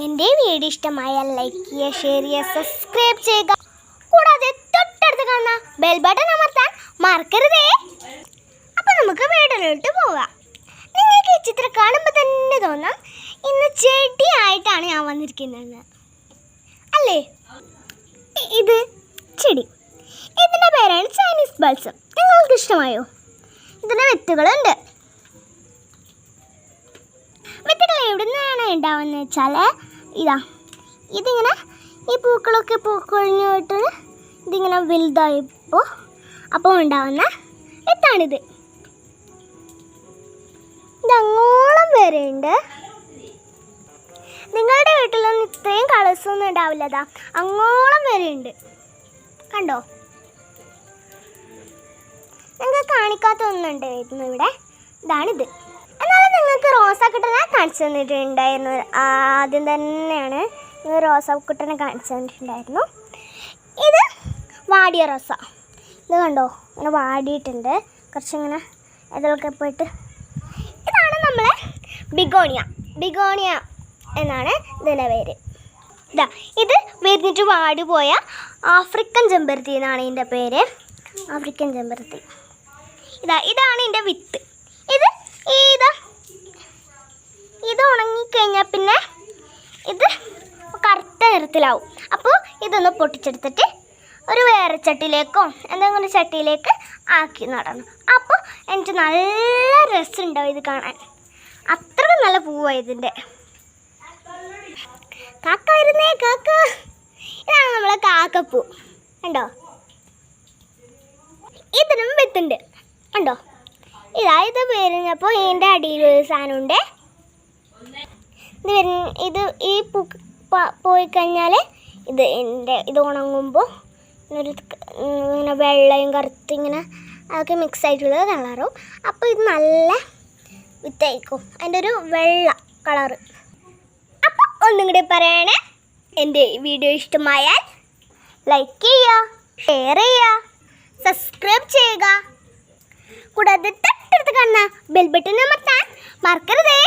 എൻ്റെ വീഡിയോ ഇഷ്ടമായാൽ ലൈക്ക് ചെയ്യുക, ഷെയർ ചെയ്യുക, സബ്സ്ക്രൈബ് ചെയ്യുക. കൂടാതെ തൊട്ടടുത്ത് കാണുന്ന ബെൽ ബട്ടൺ അമർത്താൻ മറക്കരുതേ. അപ്പോൾ നമുക്ക് വീഡിയോയിലോട്ട് പോകാം. നിങ്ങൾക്ക് ഈ ചിത്രം കാണുമ്പോൾ തന്നെ തോന്നാം ഇന്ന് ചെടിയായിട്ടാണ് ഞാൻ വന്നിരിക്കുന്നത് അല്ലേ. ഇത് ചെടി, ഇതിൻ്റെ പേരാണ് ചൈനീസ് ബൾസം. നിങ്ങൾക്ക് ഇഷ്ടമായോ? ഇതിന് വിത്തുകളുണ്ട്. വിത്തുകൾ എവിടെ നിന്നാണ് ഉണ്ടാവുന്നത് വെച്ചാൽ ഇതിങ്ങനെ ഈ പൂക്കളൊക്കെ പൂക്കൊഴിഞ്ഞിട്ട് ഇതിങ്ങനെ വലുതായപ്പോൾ ഉണ്ടാവുന്ന വിത്താണിത്. ഇതങ്ങോളം വരെയുണ്ട്. നിങ്ങളുടെ വീട്ടിലൊന്നും ഇത്രയും കളേഴ്സൊന്നും ഉണ്ടാവില്ലതാ, അങ്ങോളം വരെയുണ്ട്. കണ്ടോ? നിങ്ങൾക്ക് കാണിക്കാത്ത ഒന്നുണ്ടായിരുന്നു ഇവിടെ. ഇതാണിത്. എന്നാലും നിങ്ങൾക്ക് റോസാക്കുട്ടനെ കാണിച്ചു തന്നിട്ടുണ്ടായിരുന്നു. ആദ്യം തന്നെയാണ് റോസാക്കുട്ടനെ കാണിച്ചു തന്നിട്ടുണ്ടായിരുന്നു. ഇത് വാടിയ റോസ. ഇത് കണ്ടോ, ഇങ്ങനെ വാടിയിട്ടുണ്ട്, കുറച്ചിങ്ങനെ ഇതൊക്കെ പോയിട്ട്. ഇതാണ് നമ്മളെ ബിഗോണിയ എന്നാണ് ഇതിൻ്റെ പേര്. ഇത് വിരിഞ്ഞിട്ട് വാടിപ്പോയ ആഫ്രിക്കൻ ചെമ്പരത്തി എന്നാണ് ഇതിൻ്റെ പേര്. ആഫ്രിക്കൻ ചെമ്പരത്തി. ഇതാണ് ഇതിൻ്റെ വിത്ത്. ഇത് ഉണങ്ങിക്കഴിഞ്ഞാൽ പിന്നെ ഇത് കറുത്ത നിറത്തിലാവും. അപ്പോൾ ഇതൊന്ന് പൊട്ടിച്ചെടുത്തിട്ട് ഒരു വേറെ ചട്ടിയിലേക്കോ എന്തെങ്കിലും ചട്ടിയിലേക്ക് ആക്കി നടണം. അപ്പോൾ എനിക്ക് നല്ല രസമുണ്ടാവും ഇത് കാണാൻ. അത്രയും നല്ല പൂവാണ് ഇതിൻ്റെ. കാക്ക വരുന്നേ, കാക്ക. ഇതാണ് നമ്മളെ കാക്കപ്പൂ. കണ്ടോ? ഇതിനും വിത്തുണ്ട്. കണ്ടോ? ഇത് വരുന്നപ്പോൾ ഇതിൻ്റെ അടിയിൽ ഒരു സാധനമുണ്ട്. ഈ പൂ പോയി കഴിഞ്ഞാൽ ഇത് ഉണങ്ങുമ്പോൾ ഇങ്ങനെ വെള്ളയും കറുത്തിങ്ങനെ അതൊക്കെ മിക്സ് ആയിട്ടുള്ളത് കളറും. അപ്പോൾ ഇത് നല്ല വിത്തായിരിക്കും, അതിൻ്റെ ഒരു വെള്ള കളറ്. അപ്പോൾ ഒന്നും കൂടി പറയണേ, എൻ്റെ വീഡിയോ ഇഷ്ടമായാൽ ലൈക്ക് ചെയ്യുക, ഷെയർ ചെയ്യുക, സബ്സ്ക്രൈബ് ചെയ്യുക. കൂടാതെ തൊട്ടടുത്ത് കാണുന്ന ബെൽ ബട്ടൺ അമർത്താൻ മറക്കരുതേ.